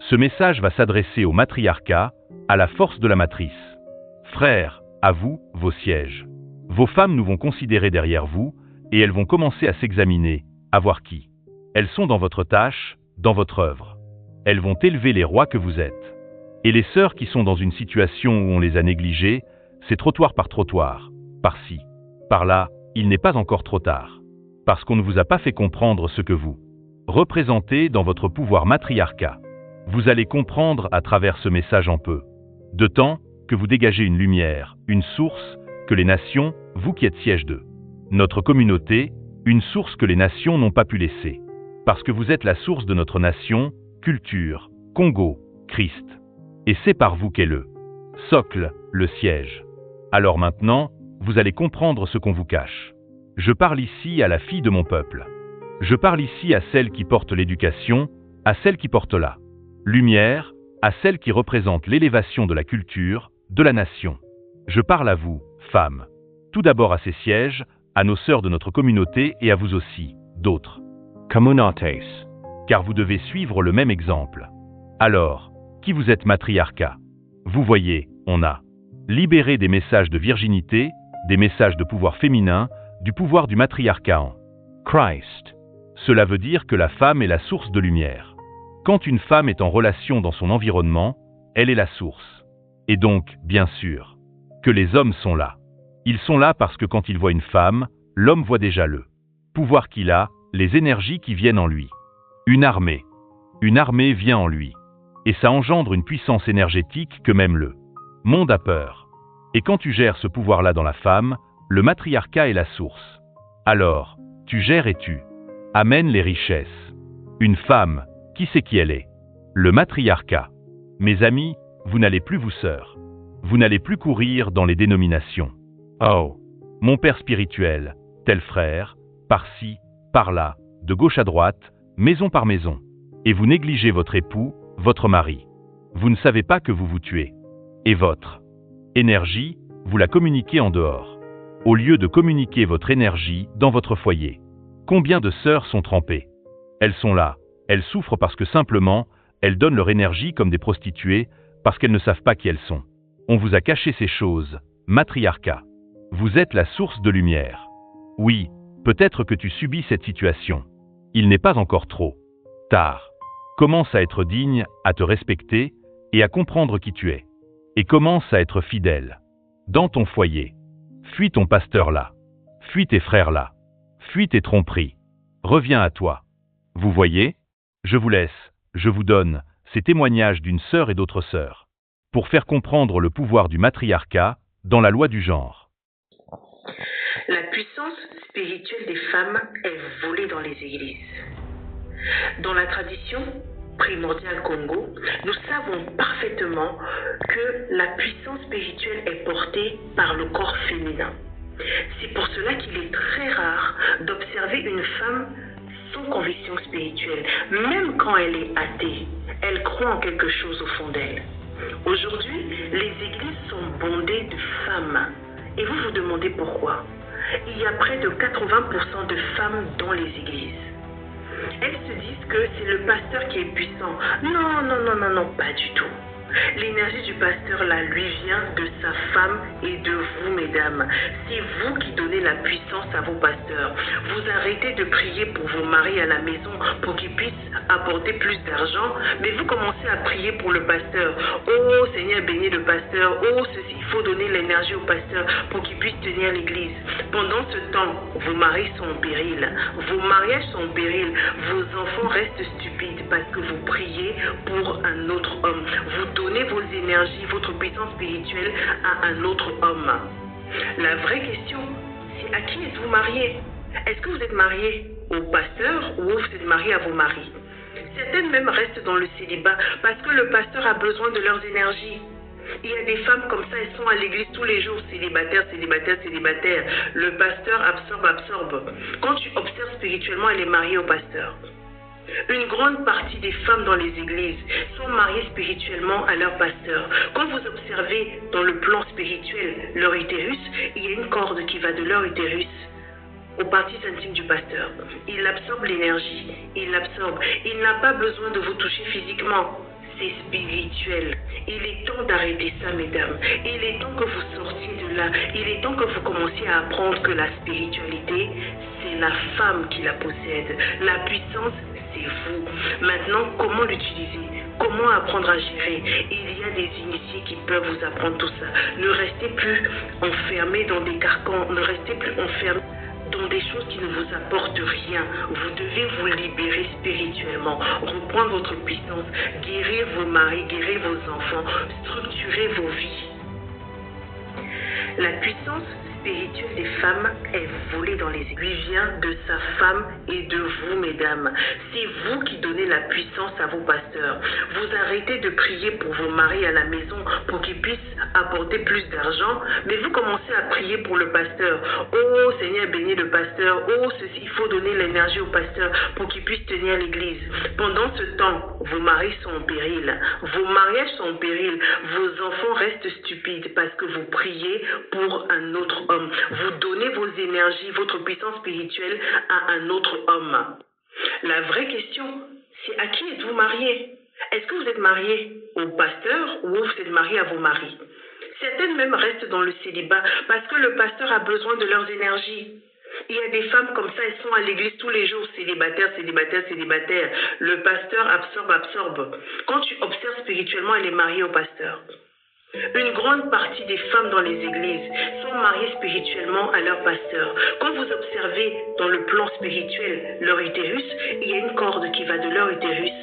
Ce message va s'adresser au matriarcat, à la force de la matrice. Frères, à vous, vos sièges. Vos femmes nous vont considérer derrière vous, et elles vont commencer à s'examiner, à voir qui. Elles sont dans votre tâche, dans votre œuvre. Elles vont élever les rois que vous êtes. Et les sœurs qui sont dans une situation où on les a négligées, c'est trottoir, par-ci, par-là, il n'est pas encore trop tard. Parce qu'on ne vous a pas fait comprendre ce que vous représentez dans votre pouvoir matriarcat. Vous allez comprendre à travers ce message en peu de temps que vous dégagez une lumière, une source que les nations, vous qui êtes siège de notre communauté, une source que les nations n'ont pas pu laisser. Parce que vous êtes la source de notre nation, culture, Congo, Christ. Et c'est par vous qu'est le socle, le siège. Alors maintenant, vous allez comprendre ce qu'on vous cache. Je parle ici à la fille de mon peuple. Je parle ici à celle qui porte l'éducation, à celle qui porte la lumière, à celle qui représente l'élévation de la culture, de la nation. Je parle à vous, femmes. Tout d'abord à ces sièges, à nos sœurs de notre communauté et à vous aussi, d'autres communautés. Car vous devez suivre le même exemple. Alors, qui vous êtes matriarcat? Vous voyez, on a libéré des messages de virginité, des messages de pouvoir féminin, du pouvoir du matriarcat en Christ. Cela veut dire que la femme est la source de lumière. Quand une femme est en relation dans son environnement, elle est la source. Et donc, bien sûr, que les hommes sont là. Ils sont là parce que quand ils voient une femme, l'homme voit déjà le pouvoir qu'il a, les énergies qui viennent en lui. Une armée vient en lui. Et ça engendre une puissance énergétique que même le monde a peur. Et quand tu gères ce pouvoir-là dans la femme, le matriarcat est la source. Alors, tu gères et tu amènes les richesses. Une femme, qui sait qui elle est? Le matriarcat. Mes amis, vous n'allez plus vous sœurs. Vous n'allez plus courir dans les dénominations. Oh, mon père spirituel, tel frère, par-ci, par-là, de gauche à droite, maison par maison. Et vous négligez votre époux, votre mari. Vous ne savez pas que vous vous tuez. Et votre énergie, vous la communiquez en dehors. Au lieu de communiquer votre énergie dans votre foyer. Combien de sœurs sont trempées? Elles sont là. Elles souffrent parce que simplement, elles donnent leur énergie comme des prostituées, parce qu'elles ne savent pas qui elles sont. On vous a caché ces choses, matriarcat. Vous êtes la source de lumière. Oui, peut-être que tu subis cette situation. Il n'est pas encore trop tard. Commence à être digne, à te respecter et à comprendre qui tu es. Et commence à être fidèle. Dans ton foyer. Fuis ton pasteur là. Fuis tes frères là. Fuis tes tromperies. Reviens à toi. Vous voyez? Je vous laisse, je vous donne ces témoignages d'une sœur et d'autres sœurs. Pour faire comprendre le pouvoir du matriarcat dans la loi du genre. La puissance spirituelle des femmes est volée dans les églises. Dans la tradition primordiale Congo, nous savons parfaitement que la puissance spirituelle est portée par le corps féminin. C'est pour cela qu'il est très rare d'observer une femme sans conviction spirituelle, même quand elle est athée. Elle croit en quelque chose au fond d'elle. Aujourd'hui, les églises sont bondées de femmes. Et vous vous demandez pourquoi? Il y a près de 80% de femmes dans les églises. Elles se disent que c'est le pasteur qui est puissant. Non, pas du tout. L'énergie du pasteur là lui vient de sa femme et de vous, mesdames. C'est vous qui donnez la puissance à vos pasteurs. Vous arrêtez de prier pour vos maris à la maison pour qu'ils puissent apporter plus d'argent, mais vous commencez à prier pour le pasteur. Oh Seigneur, bénis le pasteur. Oh ceci, il faut donner l'énergie au pasteur pour qu'il puisse tenir l'église. Pendant ce temps, vos maris sont en péril. Vos mariages sont en péril. Vos enfants restent stupides parce que vous priez pour un autre homme. Vous donnez vos énergies, votre puissance spirituelle à un autre homme. La vraie question, c'est à qui êtes-vous marié? Est-ce que vous êtes marié au pasteur ou vous êtes marié à vos maris? Certaines même restent dans le célibat parce que le pasteur a besoin de leurs énergies. Il y a des femmes comme ça, elles sont à l'église tous les jours, célibataires. Le pasteur absorbe. Quand tu observes spirituellement, elle est mariée au pasteur. Une grande partie des femmes dans les églises sont mariées spirituellement à leur pasteur. Quand vous observez dans le plan spirituel leur utérus, il y a une corde qui va de leur utérus aux parties intimes du pasteur. Il absorbe l'énergie, il l'absorbe. Il n'a pas besoin de vous toucher physiquement. c'est spirituel. Il est temps d'arrêter ça, mesdames. Il est temps que vous sortiez de là. Il est temps que vous commenciez à apprendre que la spiritualité, c'est la femme qui la possède. La puissance, c'est vous. Maintenant, comment l'utiliser? Comment apprendre à gérer? Il y a des initiés qui peuvent vous apprendre tout ça. Ne restez plus enfermés dans des carcans. Ne restez plus enfermés dans des choses qui ne vous apportent rien. Vous devez vous libérer spirituellement, reprendre votre puissance, guérir vos maris, guérir vos enfants, structurer vos vies. La puissance spirituelle des femmes est volée dans les églises, vient de sa femme et de vous, mesdames. C'est vous qui donnez la puissance à vos pasteurs. Vous arrêtez de prier pour vos maris à la maison pour qu'ils puissent apporter plus d'argent, mais vous commencez à prier pour le pasteur. Oh Seigneur, bénis le pasteur. Oh, ceci, il faut donner l'énergie au pasteur pour qu'il puisse tenir l'église. Pendant ce temps, vos maris sont en péril. Vos mariages sont en péril. Vos enfants restent stupides parce que vous priez pour un autre homme. Vous donnez vos énergies, votre puissance spirituelle à un autre homme. La vraie question, c'est à qui êtes-vous marié? Est-ce que vous êtes marié au pasteur ou vous êtes marié à vos maris? Certaines même restent dans le célibat parce que le pasteur a besoin de leurs énergies. Il y a des femmes comme ça, elles sont à l'église tous les jours, célibataires, célibataires, célibataires. Le pasteur absorbe. Quand tu observes spirituellement, elle est mariée au pasteur. Une grande partie des femmes dans les églises sont mariées spirituellement à leur pasteur. Quand vous observez dans le plan spirituel leur utérus, il y a une corde qui va de leur utérus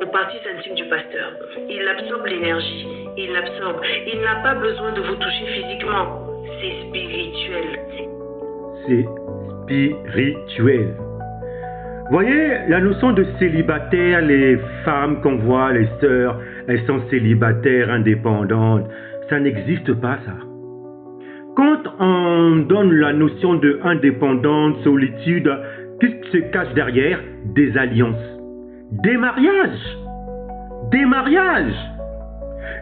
aux parties intimes du pasteur. Il absorbe l'énergie, il l'absorbe. Il n'a pas besoin de vous toucher physiquement. C'est spirituel. C'est spirituel. Voyez, la notion de célibataire, les femmes qu'on voit, les sœurs, elles sont célibataires, indépendantes. Ça n'existe pas, ça. Quand on donne la notion de indépendance, solitude, qu'est-ce qui se cache derrière? Des alliances. Des mariages. Des mariages.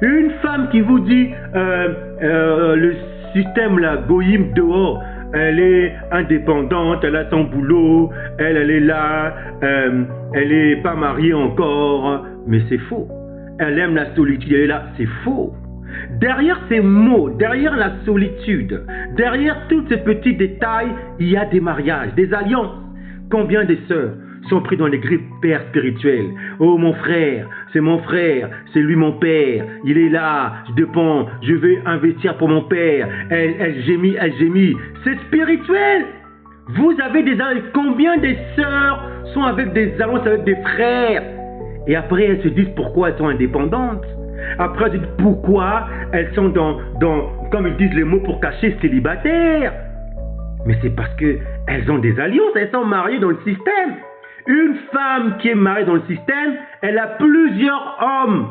Une femme qui vous dit le système, la goïm dehors, elle est indépendante, elle a son boulot, elle est là, elle n'est pas mariée encore, mais c'est faux. Elle aime la solitude, elle est là, c'est faux. Derrière ces mots, derrière la solitude, derrière tous ces petits détails, il y a des mariages, des alliances. Combien de sœurs sont pris dans les grippes pères spirituels? Oh mon frère, c'est lui mon père, il est là, je dépends, je vais investir pour mon père, elle gémit, c'est spirituel. Vous avez des alliances, combien de sœurs sont avec des alliances avec des frères? Et après elles se disent pourquoi elles sont indépendantes. Après elles disent pourquoi elles sont dans comme ils disent les mots pour cacher célibataires. Mais c'est parce que elles ont des alliances, elles sont mariées dans le système. Une femme qui est mariée dans le système, elle a plusieurs hommes.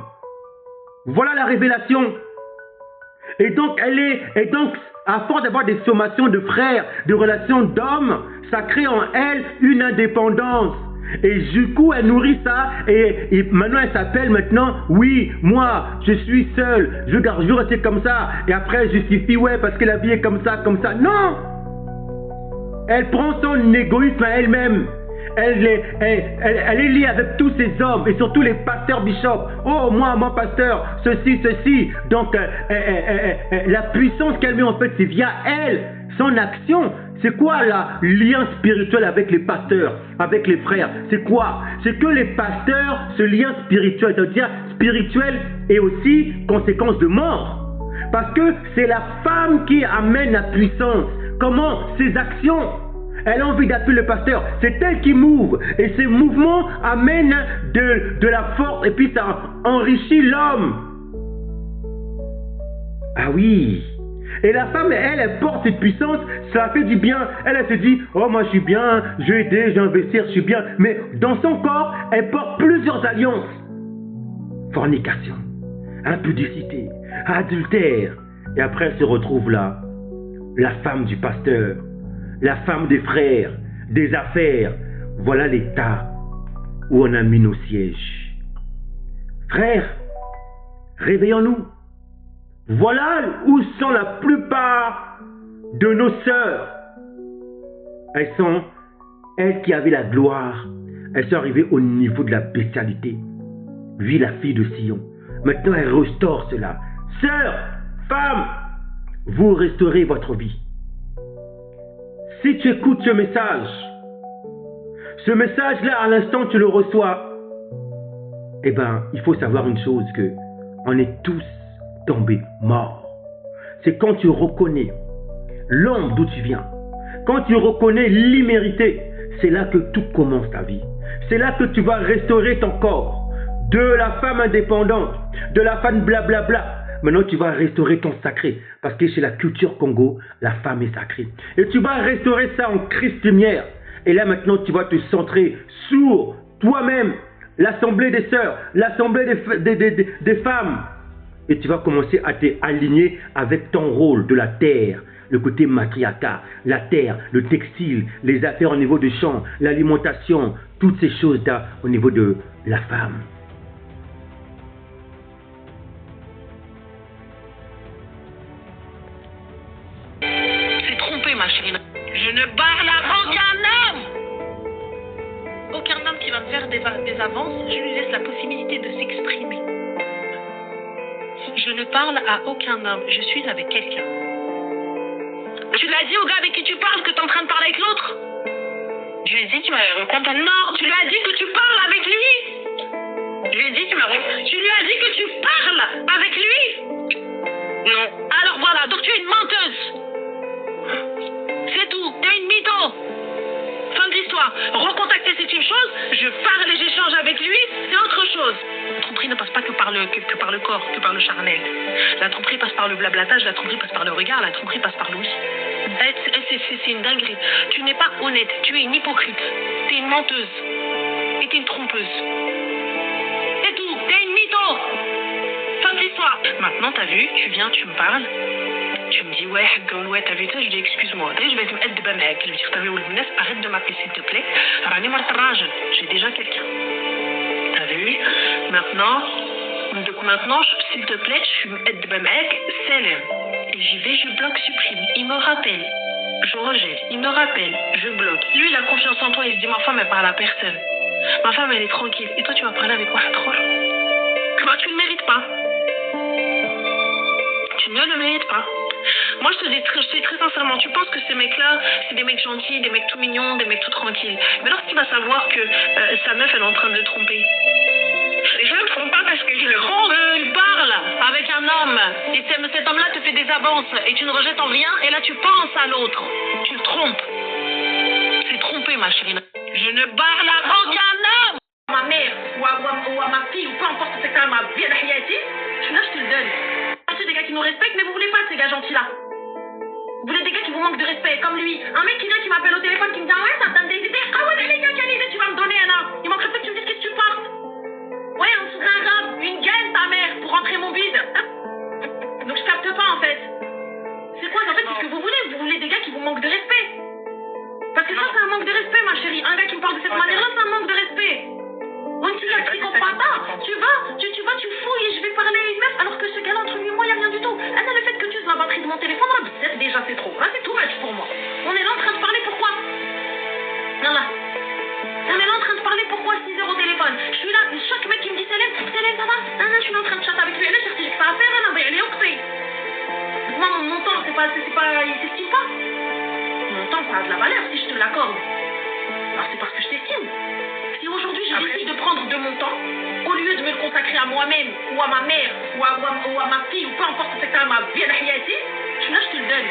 Voilà la révélation. Et donc, à force d'avoir des sommations de frères, de relations d'hommes, ça crée en elle une indépendance. Et du coup, elle nourrit ça. Et maintenant, elle s'appelle oui, moi, je suis seule. Je veux rester comme ça. Et après, elle justifie, ouais, parce que la vie est comme ça. Non! Elle prend son égoïsme à elle-même. Elle est liée avec tous ces hommes et surtout les pasteurs bishops. Oh, moi, mon pasteur, ceci. Donc, la puissance qu'elle met en fait, c'est via elle, son action. C'est quoi le lien spirituel avec les pasteurs, avec les frères? C'est quoi? C'est que les pasteurs, ce lien spirituel, c'est-à-dire spirituel et aussi conséquence de mort. Parce que c'est la femme qui amène la puissance. Comment? Ses actions. Elle a envie d'appuyer le pasteur. C'est elle qui mouve. Et ces mouvements amènent de la force et puis ça enrichit l'homme. Ah oui. Et la femme, elle porte cette puissance. Ça fait du bien. Elle se dit, oh moi je suis bien, je vais aider, je vais investir, je suis bien. Mais dans son corps, elle porte plusieurs alliances. Fornication, impudicité, adultère. Et après elle se retrouve là. La femme du pasteur. La femme des frères, des affaires, voilà l'état où on a mis nos sièges. Frères, réveillons-nous. Voilà où sont la plupart de nos sœurs. Elles qui avaient la gloire, elles sont arrivées au niveau de la bestialité. lui la fille de Sion. Maintenant, elle restaure cela. Sœurs, femmes, vous restaurez votre vie. Si tu écoutes ce message-là, à l'instant tu le reçois, eh bien, il faut savoir une chose, que on est tous tombés morts. C'est quand tu reconnais l'ombre d'où tu viens, quand tu reconnais l'immérité, c'est là que tout commence ta vie. C'est là que tu vas restaurer ton corps. De la femme indépendante, de la femme blablabla. Maintenant, tu vas restaurer ton sacré. Parce que chez la culture Congo, la femme est sacrée. Et tu vas restaurer ça en Christ lumière. Et là, maintenant, tu vas te centrer sur toi-même, l'assemblée des sœurs, l'assemblée des femmes. Et tu vas commencer à t'aligner avec ton rôle de la terre. Le côté matriarcat, la terre, le textile, les affaires au niveau du champ, l'alimentation, toutes ces choses-là au niveau de la femme. C'est trompé, ma chérie. Je ne parle à aucun homme. Aucun homme qui va me faire des avances, je lui laisse la possibilité de s'exprimer. Je ne parle à aucun homme, je suis avec quelqu'un. Tu l'as dit au gars avec qui tu parles que tu es en train de parler avec l'autre? Je lui ai dit, tu m'as répondu. Non, tu lui as dit que tu parles avec lui. Je lui ai dit, tu lui as dit que tu parles avec lui. Non. Alors voilà, donc tu es une menteuse. C'est tout, t'es une mytho. Fin de l'histoire. Recontacter, c'est une chose. Je parle et j'échange avec lui, c'est autre chose. La tromperie ne passe pas que par le corps, que par le charnel. La tromperie passe par le blablatage, la tromperie passe par le regard, la tromperie passe par l'ouïe. C'est une dinguerie. Tu n'es pas honnête, tu es une hypocrite. Tu es une menteuse. Et tu es une trompeuse. C'est tout, tu es une mytho. Fin de l'histoire. Maintenant, t'as vu, tu viens, tu me parles. Tu me dis, ouais, t'as vu ça? Je dis, excuse-moi. Je vais te mettre de bamek. Je vais dire, t'as vu, arrête de m'appeler, s'il te plaît. J'ai déjà quelqu'un. T'as vu? Maintenant, s'il te plaît, je suis de bamek, Selem. Et j'y vais, je bloque, supprime. Il me rappelle. Je rejette. Il me rappelle. Je bloque. Lui, il a confiance en toi. Il se dit, ma femme, elle parle à personne. Ma femme, elle est tranquille. Et toi, tu vas parler avec quoi? Bah, tu ne le mérites pas. Tu ne le mérites pas. Moi, je te dis très sincèrement, tu penses que ces mecs-là, c'est des mecs gentils, des mecs tout mignons, des mecs tout tranquilles. Mais lorsqu'il va savoir que sa meuf, elle est en train de le tromper. Les gens ne le font pas parce que je le trompe. Il parle avec un homme. Et cet homme-là te fait des avances. Et tu ne rejettes en rien. Et là, tu penses à l'autre. Tu le trompes. C'est tromper, ma chérie. Je ne parle à aucun homme. Ma mère, ou à ma fille, ou peu importe ce que c'est ma vie, je te le donne. C'est des gars qui nous respectent, mais vous voulez pas de ces gars gentils-là. Vous voulez des gars qui vous manquent de respect, comme lui. Un mec qui vient, qui m'appelle au téléphone, qui me dit, ah ouais, ça te donne des idées. Ah ouais, les gars, quelle idée tu vas me donner, Anna? Il manquerait pas que tu me dises qu'est-ce que tu portes. Ouais, un sous arabe, une gaine, ta mère, pour rentrer mon bide. Donc je capte pas, en fait. C'est quoi, en fait, c'est ce que vous voulez? Vous voulez des gars qui vous manquent de respect. Parce que ça, c'est un manque de respect, ma chérie. Un gars qui me parle de cette manière-là, c'est un manque de respect. On dit, tu fouilles et je vais parler à une meuf, alors que ce gars-là, entre lui et moi, il n'y a rien du tout. Anna, le fait que tu uses la batterie de mon téléphone, là, déjà, c'est trop. Là, c'est tout much pour moi. On est là en train de parler, pourquoi? Non, là. On est là en train de parler, pourquoi 6 heures au téléphone? Je suis là, chaque mec qui me dit, Selem, ça va? Non, je suis là en train de chatter avec lui. Elle est cherchée, j'ai que ça à faire, elle est occupée. Moi, mon temps, il s'estime pas. Mon temps, ça a de la valeur si je te l'accorde. Alors, c'est parce que je t'estime. Si aujourd'hui je décide de prendre de mon temps, au lieu de me le consacrer à moi-même, ou à ma mère, ou à ma fille, ou peu importe ce que c'est à ma vie, je suis là, je te le donne.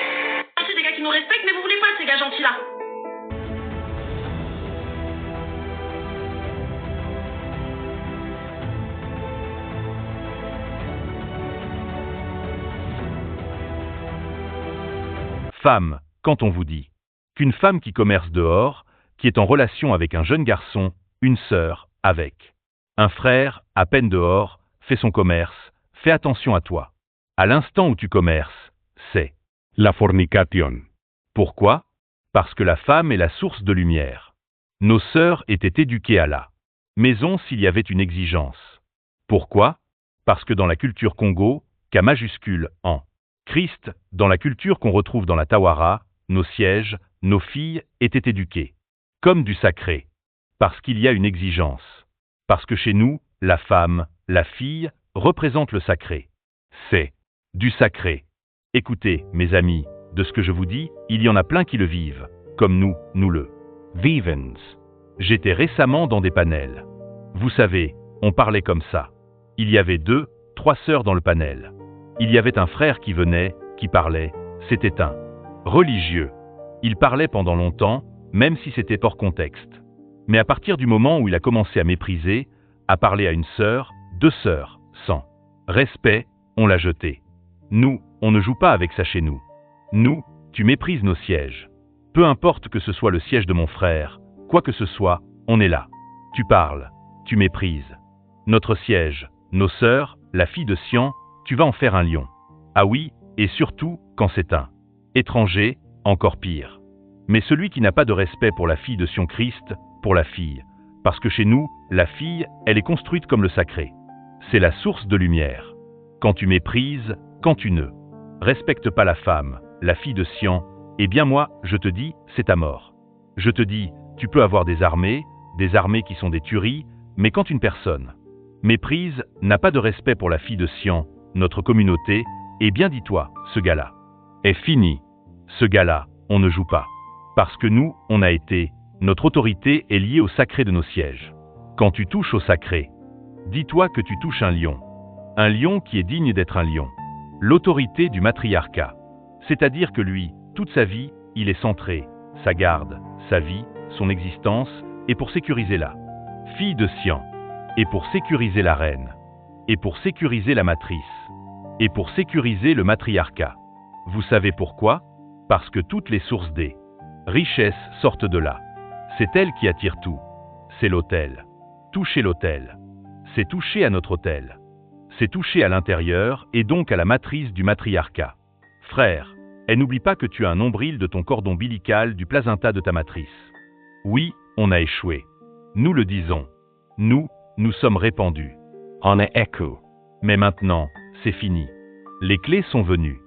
C'est des gars qui nous respectent, mais vous voulez pas de ces gars gentils-là. Femme, quand on vous dit qu'une femme qui commerce dehors, qui est en relation avec un jeune garçon, une sœur, avec un frère, à peine dehors, fait son commerce, fais attention à toi. À l'instant où tu commerces, c'est la fornication. Pourquoi? Parce que la femme est la source de lumière. Nos sœurs étaient éduquées à la maison s'il y avait une exigence. Pourquoi? Parce que dans la culture Congo, K majuscule en Christ, dans la culture qu'on retrouve dans la Tawara, nos sièges, nos filles étaient éduquées comme du sacré. Parce qu'il y a une exigence. Parce que chez nous, la femme la fille, représente le sacré. C'est du sacré. Écoutez, mes amis, de ce que je vous dis, il y en a plein qui le vivent, comme nous le vivens. J'étais récemment dans des panels. Vous savez, on parlait comme ça. Il y avait 2, 3 sœurs dans le panel. Il y avait un frère qui venait, qui parlait, c'était un religieux. Il parlait pendant longtemps, même si c'était hors contexte. Mais à partir du moment où il a commencé à mépriser, à parler à une sœur, 2 sœurs, sans respect, on l'a jeté. Nous, on ne joue pas avec ça chez nous. Nous, tu méprises nos sièges. Peu importe que ce soit le siège de mon frère, quoi que ce soit, on est là. Tu parles, tu méprises. Notre siège, nos sœurs, la fille de Sian, tu vas en faire un lion. Ah oui, et surtout, quand c'est un étranger, encore pire. Mais celui qui n'a pas de respect pour la fille de Sion Christ, pour la fille. Parce que chez nous, la fille, elle est construite comme le sacré. C'est la source de lumière. Quand tu méprises, quand tu ne respectes pas la femme, la fille de Sian, eh bien moi, je te dis, c'est ta mort. Je te dis, tu peux avoir des armées qui sont des tueries, mais quand une personne méprise, n'a pas de respect pour la fille de Sian, notre communauté, eh bien dis-toi, ce gars-là est fini. Ce gars-là, on ne joue pas. Parce que nous, on a été, notre autorité est liée au sacré de nos sièges. Quand tu touches au sacré, dis-toi que tu touches un lion qui est digne d'être un lion. L'autorité du matriarcat. C'est-à-dire que lui, toute sa vie, il est centré, sa garde, sa vie, son existence, et pour sécuriser la fille de Sian, et pour sécuriser la reine, et pour sécuriser la matrice, et pour sécuriser le matriarcat. Vous savez pourquoi? Parce que toutes les sources des richesses sortent de là. C'est elle qui attire tout. C'est l'autel. Toucher l'autel. C'est toucher à notre autel. C'est toucher à l'intérieur et donc à la matrice du matriarcat. Frère, elle n'oublie pas que tu as un nombril de ton cordon ombilical du placenta de ta matrice. Oui, on a échoué. Nous le disons. Nous sommes répandus. En est écho. Mais maintenant, c'est fini. Les clés sont venues.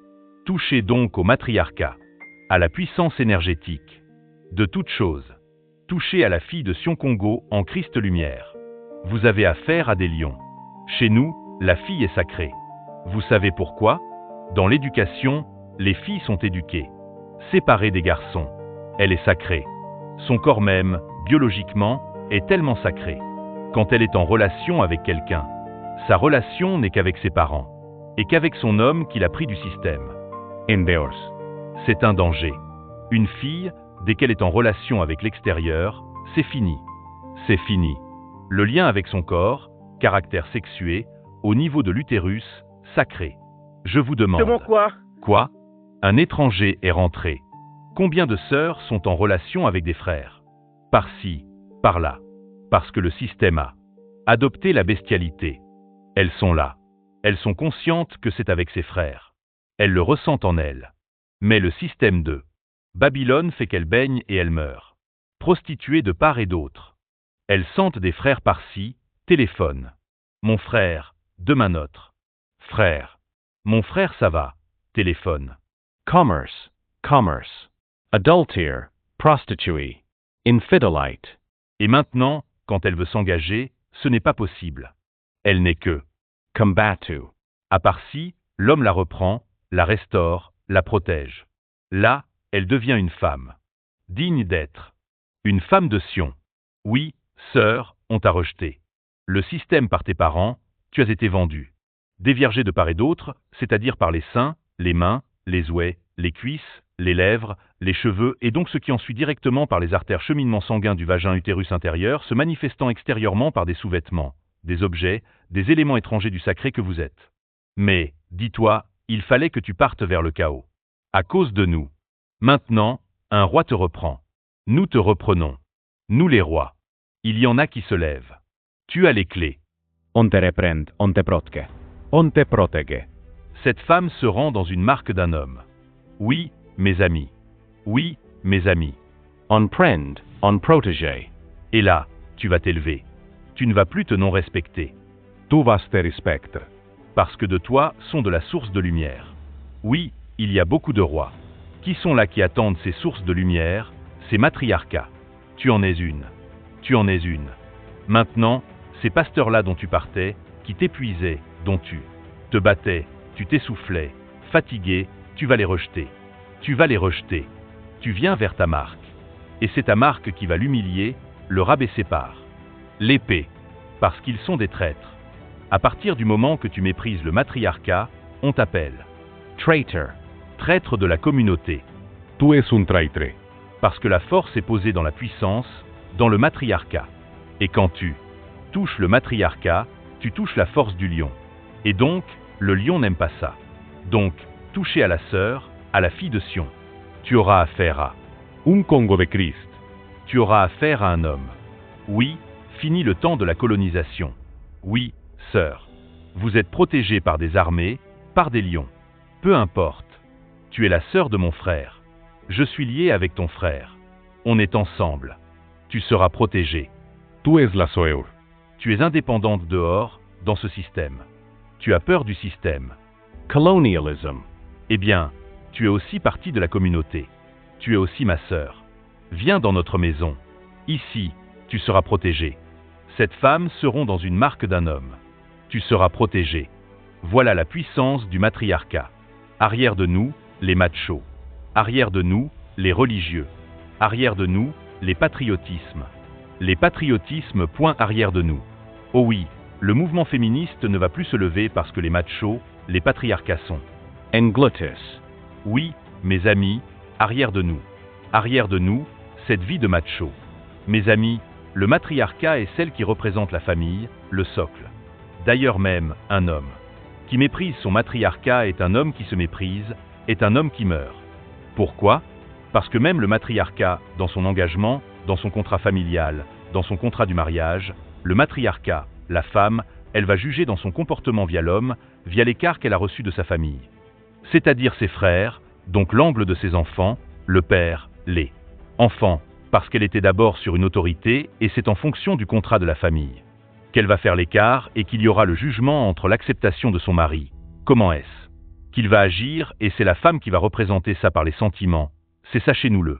Touchez donc au matriarcat, à la puissance énergétique. De toute chose. Touchez à la fille de Sion Congo en Christ Lumière. Vous avez affaire à des lions. Chez nous, la fille est sacrée. Vous savez pourquoi? Dans l'éducation, les filles sont éduquées. Séparées des garçons. Elle est sacrée. Son corps même, biologiquement, est tellement sacré. Quand elle est en relation avec quelqu'un, sa relation n'est qu'avec ses parents, et qu'avec son homme qu'il a pris du système. Indeors. C'est un danger. Une fille, dès qu'elle est en relation avec l'extérieur, c'est fini. C'est fini. Le lien avec son corps, caractère sexué, au niveau de l'utérus, sacré. Je vous demande. Demande quoi? Quoi? Un étranger est rentré. Combien de sœurs sont en relation avec des frères? Par-ci, par-là. Parce que le système a adopté la bestialité. Elles sont là. Elles sont conscientes que c'est avec ses frères. Elles le ressentent en elles. Mais le système de Babylone fait qu'elles baignent et elles meurent. Prostituées de part et d'autre. Elles sentent des frères par-ci, téléphone. Mon frère, demain notre. Frère. Mon frère ça va, téléphone. Commerce. Adulterer. Prostituée. Infidelite. Et maintenant, quand elle veut s'engager, ce n'est pas possible. Elle n'est que Combatu. à par-ci, l'homme la reprend, la restaure, la protège. Là, elle devient une femme. Digne d'être. Une femme de Sion. Oui, sœur, on t'a rejeté. Le système par tes parents, tu as été vendu. Déviergé de part et d'autre, c'est-à-dire par les seins, les mains, les ouets, les cuisses, les lèvres, les cheveux et donc ce qui en suit directement par les artères cheminement sanguin du vagin utérus intérieur se manifestant extérieurement par des sous-vêtements, des objets, des éléments étrangers du sacré que vous êtes. Mais, dis-toi, il fallait que tu partes vers le chaos. À cause de nous. Maintenant, un roi te reprend. Nous te reprenons. Nous les rois. Il y en a qui se lèvent. Tu as les clés. On te reprend, on te protège. On te protège. Cette femme se rend dans une marque d'un homme. Oui, mes amis. Oui, mes amis. On prend, on protège. Et là, tu vas t'élever. Tu ne vas plus te non respecter. Tu vas te respecter. Parce que de toi sont de la source de lumière. Oui, il y a beaucoup de rois. Qui sont là qui attendent ces sources de lumière, ces matriarcats. Tu en es une. Tu en es une. Maintenant, Ces pasteurs-là dont tu partais, qui t'épuisaient, dont tu te battais, tu t'essoufflais, fatigué, tu vas les rejeter. Tu vas les rejeter. Tu viens vers ta marque. Et c'est ta marque qui va l'humilier, le rabaisser par l'épée, parce qu'ils sont des traîtres. À partir du moment que tu méprises le matriarcat, on t'appelle Traitor. traître de la communauté, Tu es un traitre. parce que la force est posée dans la puissance, dans le matriarcat. Et quand tu touches le matriarcat, tu touches la force du lion. Et donc, le lion n'aime pas ça. Donc, toucher à la sœur, à la fille de Sion. Tu auras affaire à Un Congo de Christ. Tu auras affaire à un homme. Oui, fini le temps de la colonisation. Oui, sœur. Vous êtes protégée par des armées, par des lions. Peu importe. Tu es la sœur de mon frère. Je suis lié avec ton frère. On est ensemble. Tu seras protégée. Tu es la sœur. Tu es indépendante dehors, dans ce système. Tu as peur du système. Colonialism. Eh bien, tu es aussi partie de la communauté. Tu es aussi ma sœur. Viens dans notre maison. Ici, tu seras protégée. Cette femme seront dans une marque d'un homme. Tu seras protégée. Voilà la puissance du matriarcat. Arrière de nous, les machos. Arrière de nous, les religieux. Arrière de nous, les patriotismes. Les patriotismes point arrière de nous. Oh oui, le mouvement féministe ne va plus se lever parce que les machos, les patriarcats sont. Englutus. Oui, mes amis, arrière de nous. Arrière de nous, cette vie de macho. Mes amis, le matriarcat est celle qui représente la famille, le socle. D'ailleurs même, un homme qui méprise son matriarcat est un homme qui se méprise, est un homme qui meurt. Pourquoi ? Parce que même le matriarcat, dans son engagement, dans son contrat familial, dans son contrat du mariage, le matriarcat, la femme, elle va juger dans son comportement via l'homme, via l'écart qu'elle a reçu de sa famille. C'est-à-dire ses frères, donc l'angle de ses enfants, le père, les enfants, parce qu'elle était d'abord sur une autorité et c'est en fonction du contrat de la famille qu'elle va faire l'écart et qu'il y aura le jugement entre l'acceptation de son mari. Comment est-ce qu'il va agir et c'est la femme qui va représenter ça par les sentiments. C'est ça chez nous le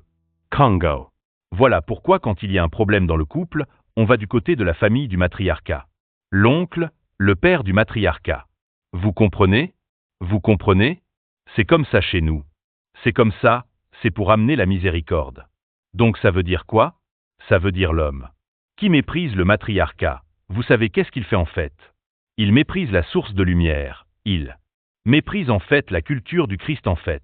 Congo. Voilà pourquoi quand il y a un problème dans le couple, on va du côté de la famille du matriarcat. L'oncle, le père du matriarcat. Vous comprenez ? Vous comprenez ? C'est comme ça chez nous. C'est comme ça, c'est pour amener la miséricorde. Donc ça veut dire quoi ? Ça veut dire l'homme qui méprise le matriarcat. Vous savez qu'est-ce qu'il fait en fait ? Il méprise la source de lumière. Il méprise en fait la culture du Christ en fait.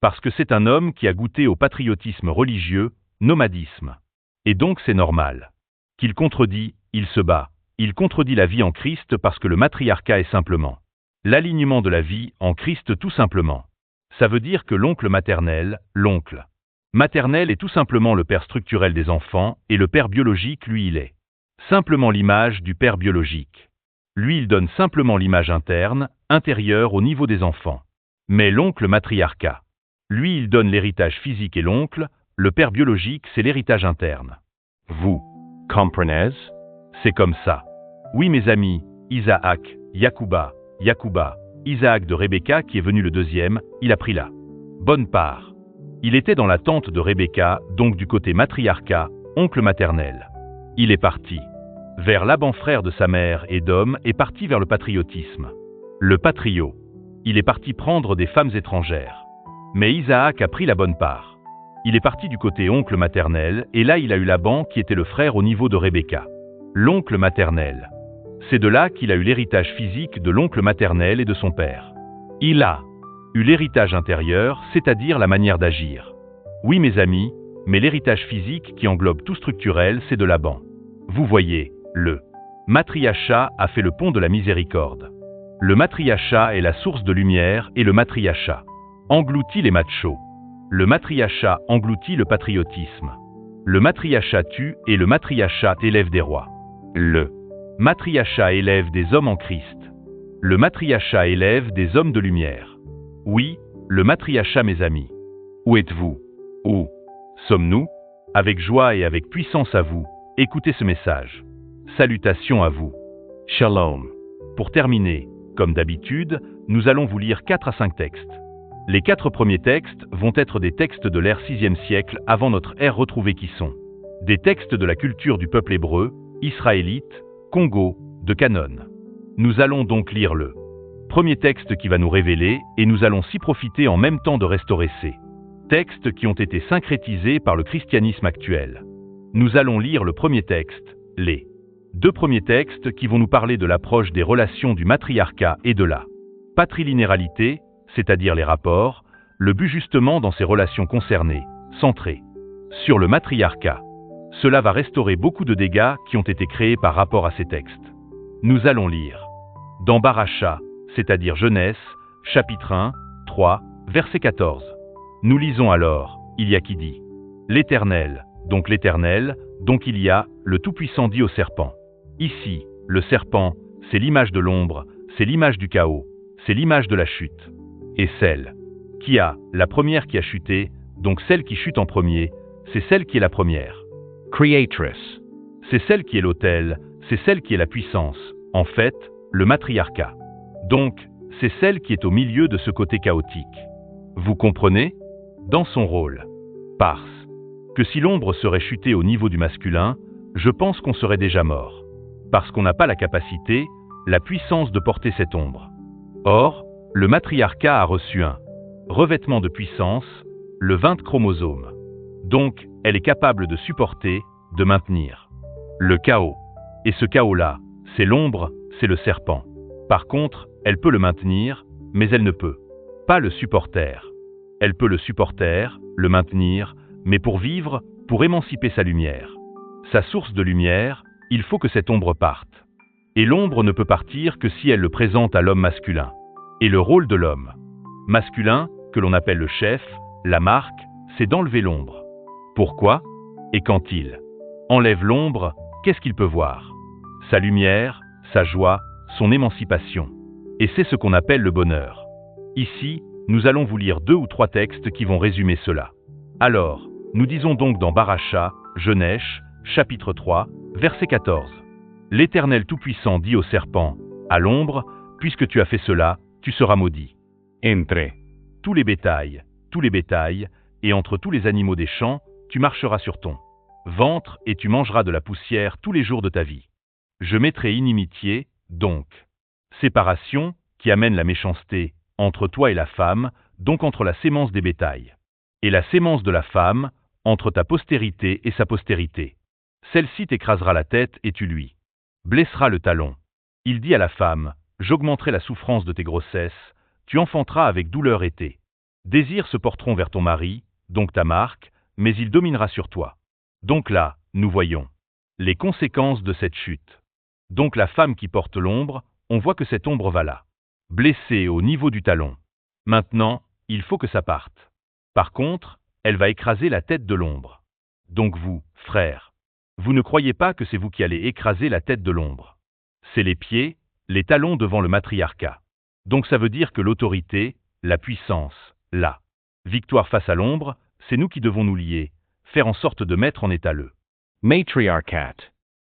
Parce que c'est un homme qui a goûté au patriotisme religieux, nomadisme. Et donc c'est normal qu'il contredit, il se bat. Il contredit la vie en Christ parce que le matriarcat est simplement l'alignement de la vie en Christ tout simplement. Ça veut dire que l'oncle maternel est tout simplement le père structurel des enfants et le père biologique, lui, il est simplement l'image du père biologique. Lui, il donne simplement l'image interne, intérieure au niveau des enfants. Mais l'oncle matriarcat, lui, il donne l'héritage physique et l'oncle, le père biologique, c'est l'héritage interne. Vous Comprenez? C'est comme ça. Oui, mes amis, Isaac, Yacouba, Isaac de Rebecca qui est venu le deuxième, il a pris la bonne part. Il était dans la tente de Rebecca, donc du côté matriarcat, oncle maternel. Il est parti vers Laban, frère de sa mère, et d'homme, est parti vers le patriotisme. Le patrio. Il est parti prendre des femmes étrangères. Mais Isaac a pris la bonne part. Il est parti du côté oncle maternel, et là il a eu Laban qui était le frère au niveau de Rebecca. L'oncle maternel. C'est de là qu'il a eu l'héritage physique de l'oncle maternel et de son père. Il a eu l'héritage intérieur, c'est-à-dire la manière d'agir. Oui mes amis, mais l'héritage physique qui englobe tout structurel, c'est de Laban. Vous voyez, le matriarcat a fait le pont de la miséricorde. Le matriarcat est la source de lumière et le matriarcat engloutit les machos. Le matriarcat engloutit le patriotisme. Le matriarcat tue et le matriarcat élève des rois. Le matriarcat élève des hommes en Christ. Le matriarcat élève des hommes de lumière. Oui, le matriarcat mes amis. Où êtes-vous ? Où sommes-nous ? Avec joie et avec puissance à vous, écoutez ce message. Salutations à vous. Shalom. Pour terminer, comme d'habitude, nous allons vous lire 4 à 5 textes. Les 4 premiers textes vont être des textes de l'ère 6e siècle avant notre ère retrouvée qui sont des textes de la culture du peuple hébreu, israélite, Congo, de Canon. Nous allons donc lire le premier texte qui va nous révéler et nous allons s'y profiter en même temps de restaurer ces textes qui ont été syncrétisés par le christianisme actuel. Nous allons lire le premier texte, les deux premiers textes qui vont nous parler de l'approche des relations du matriarcat et de la patrilinéalité, c'est-à-dire les rapports, le but justement dans ces relations concernées, centrées sur le matriarcat. Cela va restaurer beaucoup de dégâts qui ont été créés par rapport à ces textes. Nous allons lire dans Baracha, c'est-à-dire Genèse, chapitre 1, 3, verset 14. Nous lisons alors, il y a qui dit l'Éternel, donc il y a, le Tout-Puissant dit au serpent. Ici, le serpent, c'est l'image de l'ombre, c'est l'image du chaos, c'est l'image de la chute. Et celle qui a, la première qui a chuté, donc celle qui chute en premier, c'est celle qui est la première. Creatress. C'est celle qui est l'autel, c'est celle qui est la puissance, en fait, le matriarcat. Donc, c'est celle qui est au milieu de ce côté chaotique. Vous comprenez? Dans son rôle. Parce que si l'ombre serait chutée au niveau du masculin, je pense qu'on serait déjà mort. Parce qu'on n'a pas la capacité, la puissance de porter cette ombre. Or, le matriarcat a reçu un revêtement de puissance, le 20 chromosome. Donc, elle est capable de supporter, de maintenir le chaos. Et ce chaos-là, c'est l'ombre, c'est le serpent. Par contre, elle peut le maintenir, mais elle ne peut pas le supporter. Elle peut le supporter, le maintenir, mais pour vivre, pour émanciper sa lumière. Sa source de lumière, il faut que cette ombre parte. Et l'ombre ne peut partir que si elle le présente à l'homme masculin. Et le rôle de l'homme masculin, que l'on appelle le chef, la marque, c'est d'enlever l'ombre. Pourquoi? Et quand il enlève l'ombre, qu'est-ce qu'il peut voir? Sa lumière, sa joie, son émancipation. Et c'est ce qu'on appelle le bonheur. Ici, nous allons vous lire 2 ou 3 textes qui vont résumer cela. Alors, nous disons donc dans Baracha, Genèse, chapitre 3, verset 14. L'Éternel Tout-Puissant dit au serpent, à l'ombre, puisque tu as fait cela, tu seras maudit. Entre tous les bétails, et entre tous les animaux des champs, tu marcheras sur ton ventre et tu mangeras de la poussière tous les jours de ta vie. Je mettrai inimitié, donc séparation, qui amène la méchanceté, entre toi et la femme, donc entre la sémence des bétails, et la sémence de la femme, entre ta postérité et sa postérité. Celle-ci t'écrasera la tête et tu lui blesseras le talon. Il dit à la femme, j'augmenterai la souffrance de tes grossesses, tu enfanteras avec douleur et tes désirs se porteront vers ton mari, donc ta marque, mais il dominera sur toi. Donc là, nous voyons les conséquences de cette chute. Donc la femme qui porte l'ombre, on voit que cette ombre va là, blessée au niveau du talon. Maintenant, il faut que ça parte. Par contre, elle va écraser la tête de l'ombre. Donc vous, frères, vous ne croyez pas que c'est vous qui allez écraser la tête de l'ombre. C'est les pieds, les talons devant le matriarcat. Donc ça veut dire que l'autorité, la puissance, la victoire face à l'ombre, c'est nous qui devons nous lier, faire en sorte de mettre en état le matriarcat.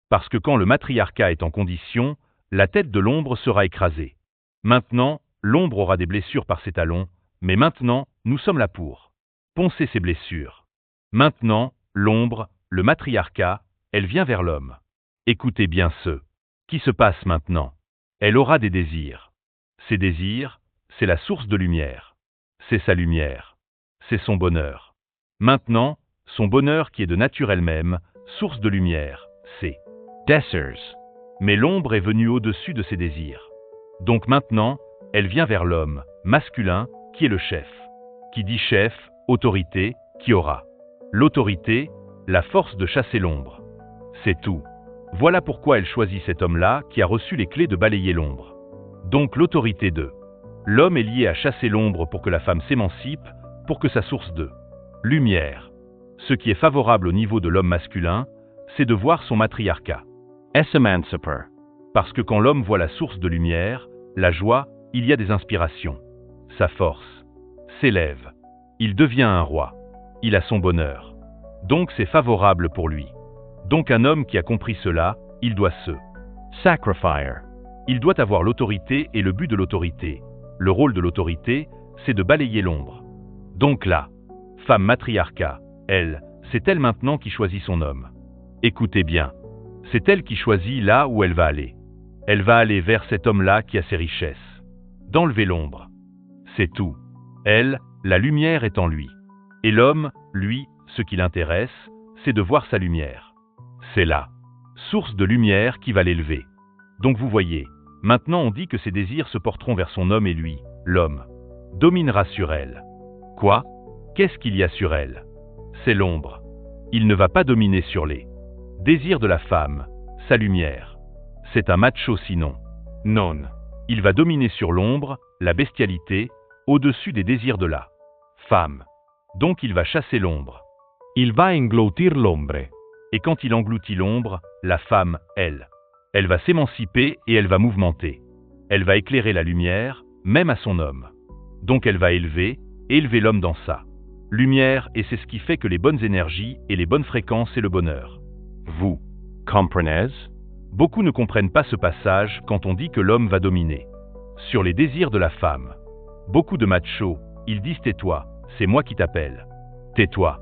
Parce que quand le matriarcat est en condition, la tête de l'ombre sera écrasée. Maintenant, l'ombre aura des blessures par ses talons, mais maintenant, nous sommes là pour poncer ces blessures. Maintenant, l'ombre, le matriarcat, elle vient vers l'homme. Écoutez bien ce qui se passe maintenant. Elle aura des désirs. Ces désirs, c'est la source de lumière. C'est sa lumière. C'est son bonheur. Maintenant, son bonheur qui est de nature elle-même, source de lumière, c'est Dessers. Mais l'ombre est venue au-dessus de ses désirs. Donc maintenant, elle vient vers l'homme, masculin, qui est le chef. Qui dit chef, autorité, qui aura l'autorité, la force de chasser l'ombre. C'est tout. Voilà pourquoi elle choisit cet homme-là qui a reçu les clés de balayer l'ombre. Donc l'autorité de l'homme est liée à chasser l'ombre pour que la femme s'émancipe, pour que sa source de lumière. Ce qui est favorable au niveau de l'homme masculin, c'est de voir son matriarcat. Emanciper. Parce que quand l'homme voit la source de lumière, la joie, il y a des inspirations. Sa force s'élève. Il devient un roi. Il a son bonheur. Donc c'est favorable pour lui. Donc un homme qui a compris cela, il doit se sacrifier. Il doit avoir l'autorité et le but de l'autorité. Le rôle de l'autorité, c'est de balayer l'ombre. Donc là, femme matriarcat, elle, c'est elle maintenant qui choisit son homme. Écoutez bien. C'est elle qui choisit là où elle va aller. Elle va aller vers cet homme-là qui a ses richesses. D'enlever l'ombre. C'est tout. Elle, la lumière est en lui. Et l'homme, lui, ce qui l'intéresse, c'est de voir sa lumière. C'est là, source de lumière qui va l'élever. Donc vous voyez, maintenant on dit que ses désirs se porteront vers son homme et lui, l'homme, dominera sur elle. Quoi? Qu'est-ce qu'il y a sur elle? C'est l'ombre. Il ne va pas dominer sur les désirs de la femme, sa lumière. C'est un macho sinon. Non. Il va dominer sur l'ombre, la bestialité, au-dessus des désirs de la femme. Donc il va chasser l'ombre. Il va engloutir l'ombre. Et quand il engloutit l'ombre, la femme, elle va s'émanciper et elle va mouvementer. Elle va éclairer la lumière, même à son homme. Donc elle va élever l'homme dans sa lumière et c'est ce qui fait que les bonnes énergies et les bonnes fréquences et le bonheur. Vous Comprenez? Beaucoup ne comprennent pas ce passage quand on dit que l'homme va dominer sur les désirs de la femme. Beaucoup de machos, ils disent tais-toi, c'est moi qui t'appelle. Tais-toi.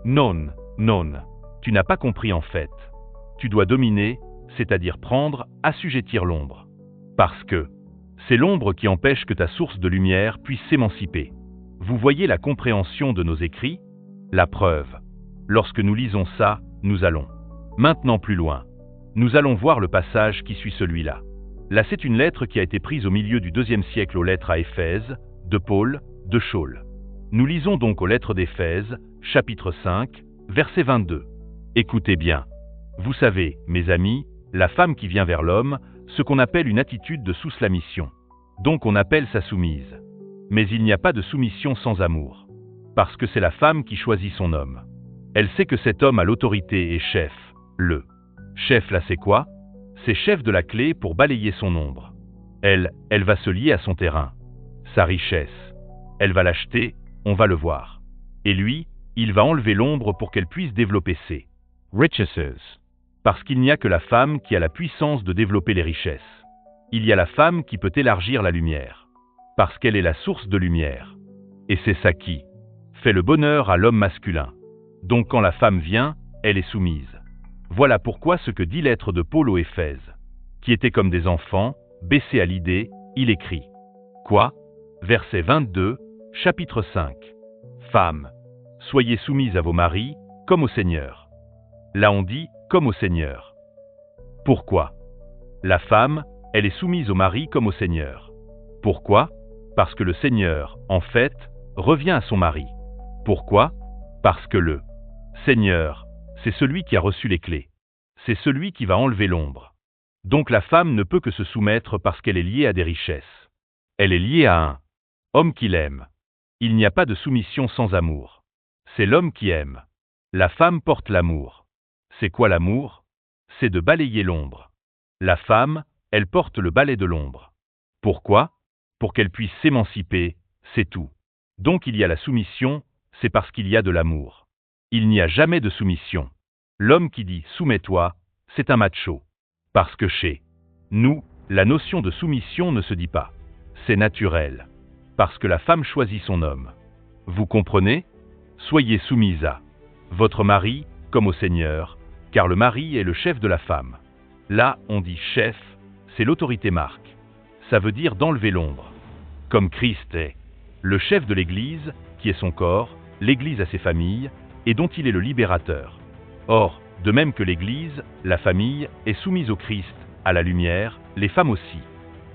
Non, non. Tu n'as pas compris en fait. Tu dois dominer, c'est-à-dire prendre, assujettir l'ombre. Parce que c'est l'ombre qui empêche que ta source de lumière puisse s'émanciper. Vous voyez la compréhension de nos écrits? La preuve. Lorsque nous lisons ça, nous allons maintenant plus loin. Nous allons voir le passage qui suit celui-là. Là, c'est une lettre qui a été prise au milieu du IIe siècle aux lettres à Éphèse, de Paul, de Shaul. Nous lisons donc aux lettres d'Éphèse, chapitre 5, verset 22. Écoutez bien. Vous savez, mes amis, la femme qui vient vers l'homme, ce qu'on appelle une attitude de soumission. Donc on appelle ça soumise. Mais il n'y a pas de soumission sans amour. Parce que c'est la femme qui choisit son homme. Elle sait que cet homme a l'autorité et chef, le chef là c'est quoi? C'est chef de la clé pour balayer son ombre. Elle va se lier à son terrain, sa richesse. Elle va l'acheter, on va le voir. Et lui, il va enlever l'ombre pour qu'elle puisse développer ses Riches. Parce qu'il n'y a que la femme qui a la puissance de développer les richesses. Il y a la femme qui peut élargir la lumière. Parce qu'elle est la source de lumière. Et c'est ça qui fait le bonheur à l'homme masculin. Donc quand la femme vient, elle est soumise. Voilà pourquoi ce que dit l'être de Paul aux Éphèses, qui étaient comme des enfants, baissés à l'idée, il écrit. Quoi? Verset 22, chapitre 5. Femmes, soyez soumises à vos maris, comme au Seigneur. Là on dit, comme au Seigneur. Pourquoi? La femme, elle est soumise au mari comme au Seigneur. Pourquoi? Parce que le Seigneur, en fait, revient à son mari. Pourquoi? Parce que le Seigneur, c'est celui qui a reçu les clés. C'est celui qui va enlever l'ombre. Donc la femme ne peut que se soumettre parce qu'elle est liée à des richesses. Elle est liée à un homme qui l'aime. Il n'y a pas de soumission sans amour. C'est l'homme qui aime. La femme porte l'amour. C'est quoi l'amour? C'est de balayer l'ombre. La femme, elle porte le balai de l'ombre. Pourquoi? Pour qu'elle puisse s'émanciper, c'est tout. Donc il y a la soumission, c'est parce qu'il y a de l'amour. Il n'y a jamais de soumission. L'homme qui dit « soumets-toi », c'est un macho. Parce que chez nous, la notion de soumission ne se dit pas. C'est naturel. Parce que la femme choisit son homme. Vous comprenez? Soyez soumise à votre mari, comme au Seigneur, car le mari est le chef de la femme. Là, on dit « chef », c'est l'autorité marque. Ça veut dire d'enlever l'ombre. Comme Christ est le chef de l'Église, qui est son corps, l'Église a ses familles, et dont il est le libérateur. Or, de même que l'Église, la famille, est soumise au Christ, à la lumière, les femmes aussi,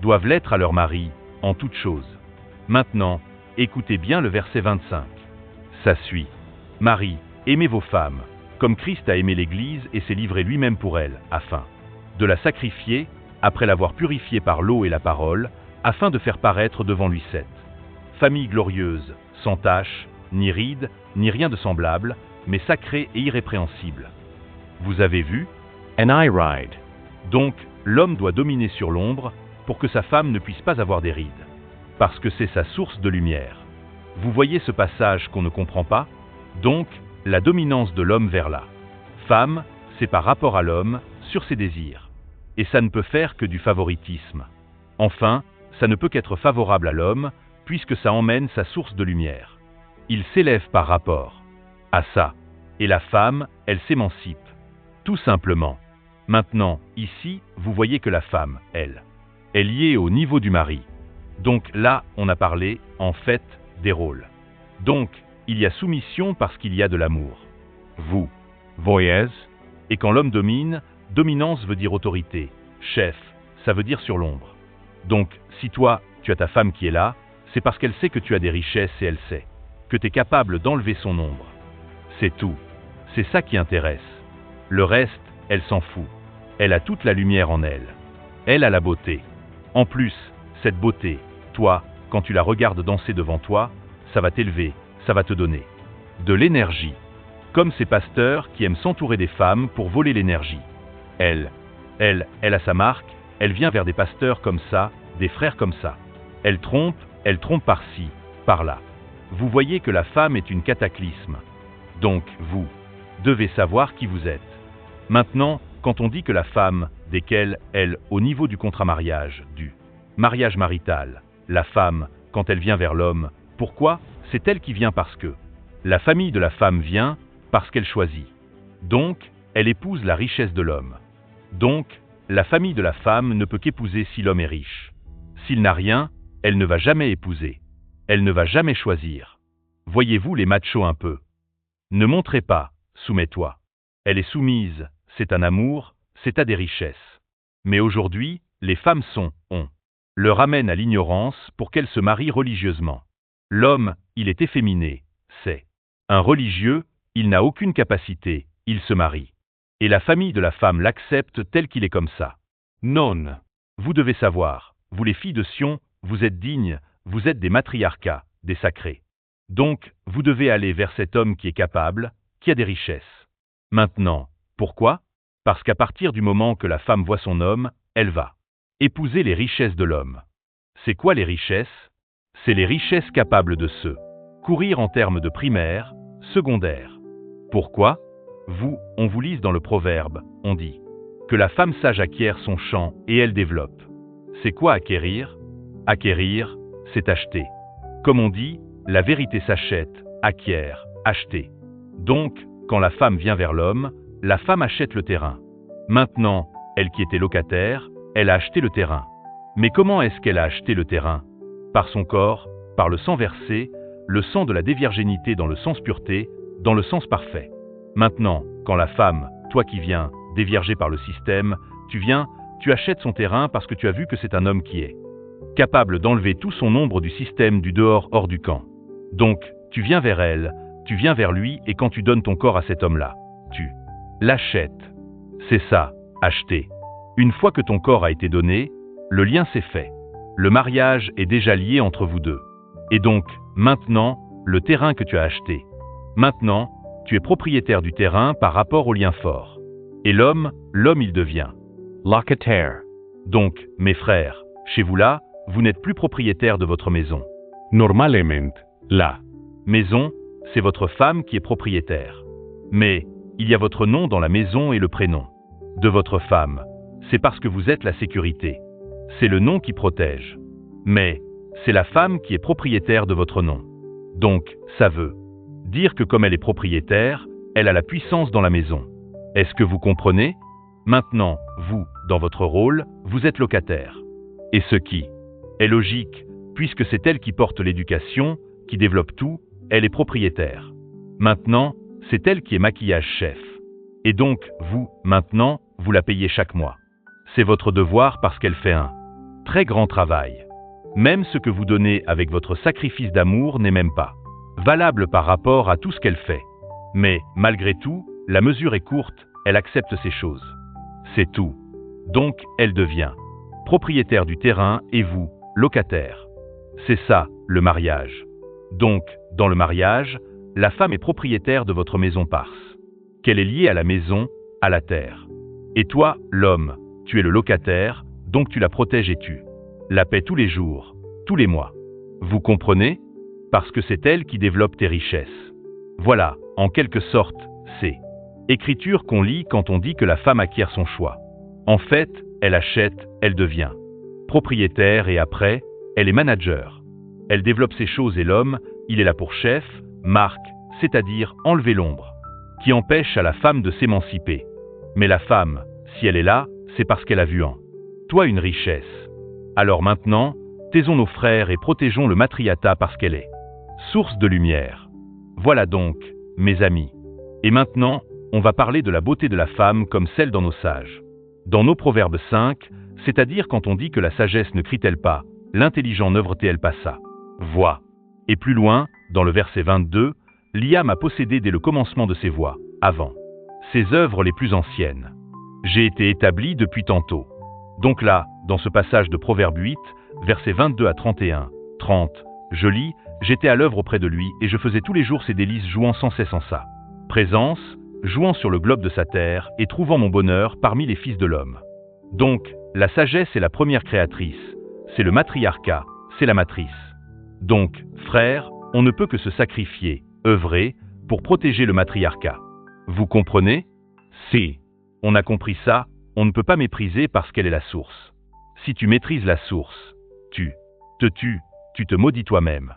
doivent l'être à leur mari, en toutes choses. Maintenant, écoutez bien le verset 25. Ça suit. Marie, aimez vos femmes, comme Christ a aimé l'Église et s'est livré lui-même pour elle, afin de la sacrifier, après l'avoir purifiée par l'eau et la parole, afin de faire paraître devant lui cette famille glorieuse, sans tache, ni ride, ni rien de semblable, mais sacrée et irrépréhensible. Vous avez vu? And I ride. Donc, l'homme doit dominer sur l'ombre pour que sa femme ne puisse pas avoir des rides. Parce que c'est sa source de lumière. Vous voyez ce passage qu'on ne comprend pas? Donc, la dominance de l'homme vers la femme, c'est par rapport à l'homme, sur ses désirs. Et ça ne peut faire que du favoritisme. Enfin, ça ne peut qu'être favorable à l'homme, puisque ça emmène sa source de lumière. Il s'élève par rapport à ça. Et la femme, elle s'émancipe. Tout simplement. Maintenant, ici, vous voyez que la femme, elle, est liée au niveau du mari. Donc là, on a parlé, en fait, des rôles. Donc, il y a soumission parce qu'il y a de l'amour. Vous, Voyez, et quand l'homme domine, dominance veut dire autorité. Chef, ça veut dire sur l'ombre. Donc, si toi, tu as ta femme qui est là, c'est parce qu'elle sait que tu as des richesses et elle sait que tu es capable d'enlever son ombre. C'est tout. C'est ça qui intéresse. Le reste, elle s'en fout. Elle a toute la lumière en elle. Elle a la beauté. En plus, cette beauté, toi, quand tu la regardes danser devant toi, ça va t'élever, ça va te donner de l'énergie. Comme ces pasteurs qui aiment s'entourer des femmes pour voler l'énergie. Elle a sa marque, elle vient vers des pasteurs comme ça, des frères comme ça. Elle trompe par-ci, par-là. Vous voyez que la femme est une cataclysme. Donc, vous devez savoir qui vous êtes. Maintenant, quand on dit que la femme, desquelles, elle, au niveau du contrat-mariage, du mariage marital, la femme, quand elle vient vers l'homme, pourquoi? C'est elle qui vient parce que la famille de la femme vient parce qu'elle choisit. Donc, elle épouse la richesse de l'homme. Donc, la famille de la femme ne peut qu'épouser si l'homme est riche. S'il n'a rien, elle ne va jamais épouser. Elle ne va jamais choisir. Voyez-vous les machos un peu? Ne montrez pas, soumets-toi. Elle est soumise, c'est un amour, c'est à des richesses. Mais aujourd'hui, les femmes on le ramène à l'ignorance pour qu'elles se marient religieusement. L'homme, il est efféminé, c'est un religieux, il n'a aucune capacité, il se marie. Et la famille de la femme l'accepte tel qu'il est comme ça. Non. Vous devez savoir, vous les filles de Sion, vous êtes dignes, vous êtes des matriarcats, des sacrés. Donc, vous devez aller vers cet homme qui est capable, qui a des richesses. Maintenant, pourquoi? Parce qu'à partir du moment que la femme voit son homme, elle va épouser les richesses de l'homme. C'est quoi les richesses? C'est les richesses capables de se courir en termes de primaire, secondaire. Pourquoi? On vous lise dans le proverbe, on dit que la femme sage acquiert son champ et elle développe. C'est quoi acquérir? Acquérir, c'est acheter. Comme on dit, la vérité s'achète, acquiert, acheter. Donc, quand la femme vient vers l'homme, la femme achète le terrain. Maintenant, elle qui était locataire, elle a acheté le terrain. Mais comment est-ce qu'elle a acheté le terrain? Par son corps, par le sang versé, le sang de la dévirginité dans le sens pureté, dans le sens parfait. Maintenant, quand la femme, toi qui viens, déviergée par le système, tu viens, tu achètes son terrain parce que tu as vu que c'est un homme qui est capable d'enlever tout son ombre du système du dehors hors du camp. Donc, tu viens vers elle, tu viens vers lui et quand tu donnes ton corps à cet homme-là, tu l'achètes. C'est ça, acheter. Une fois que ton corps a été donné, le lien s'est fait. Le mariage est déjà lié entre vous deux. Et donc, maintenant, le terrain que tu as acheté. Maintenant, tu es propriétaire du terrain par rapport au lien fort. Et l'homme il devient locataire. Donc, mes frères, chez vous là, vous n'êtes plus propriétaire de votre maison. Normalement, la Maison, c'est votre femme qui est propriétaire. Mais, il y a votre nom dans la maison et le prénom de votre femme. C'est parce que vous êtes la sécurité. C'est le nom qui protège. Mais, c'est la femme qui est propriétaire de votre nom. Donc, ça veut dire que comme elle est propriétaire, elle a la puissance dans la maison. Est-ce que vous comprenez? Maintenant, vous, dans votre rôle, vous êtes locataire. Et ce qui est logique, puisque c'est elle qui porte l'éducation, qui développe tout, elle est propriétaire. Maintenant, c'est elle qui est maquillage-chef. Et donc, vous, maintenant, vous la payez chaque mois. C'est votre devoir parce qu'elle fait un très grand travail. Même ce que vous donnez avec votre sacrifice d'amour n'est même pas valable par rapport à tout ce qu'elle fait. Mais, malgré tout, la mesure est courte, elle accepte ces choses. C'est tout. Donc, elle devient propriétaire du terrain et vous, locataire. C'est ça, le mariage. Donc, dans le mariage, la femme est propriétaire de votre maison parce qu'elle est liée à la maison, à la terre. Et toi, l'homme, tu es le locataire, donc tu la protèges et tu la paies tous les jours, tous les mois. Vous comprenez? Parce que c'est elle qui développe tes richesses. Voilà, en quelque sorte, c'est écriture qu'on lit quand on dit que la femme acquiert son choix. En fait, elle achète, elle devient propriétaire et après, elle est manager. Elle développe ses choses et l'homme, il est là pour chef, marque, c'est-à-dire enlever l'ombre, qui empêche à la femme de s'émanciper. Mais la femme, Si elle est là, c'est parce qu'elle a vu en toi une richesse. Alors maintenant, taisons nos frères et protégeons le matriarcat parce qu'elle est source de lumière. Voilà donc, mes amis. Et maintenant, on va parler de la beauté de la femme comme celle dans nos sages. Dans nos Proverbes 5, c'est-à-dire quand on dit que la sagesse ne crie-t-elle pas, l'intelligent n'œuvre-t-elle pas ça. Voix. Et plus loin, dans le verset 22, l'IA m'a possédé dès le commencement de ses voix, avant ses œuvres les plus anciennes. J'ai été établi depuis tantôt. Donc là, dans ce passage de Proverbe 8, versets 22 à 31, 30, je lis, j'étais à l'œuvre auprès de lui et je faisais tous les jours ses délices jouant sans cesse en sa présence, jouant sur le globe de sa terre et trouvant mon bonheur parmi les fils de l'homme. Donc, la sagesse est la première créatrice, c'est le matriarcat, c'est la matrice. Donc, frères, on ne peut que se sacrifier, œuvrer, pour protéger le matriarcat. Vous comprenez? Si on a compris ça, on ne peut pas mépriser parce qu'elle est la source. Si tu maîtrises la source, tu te tues, tu te maudis toi-même.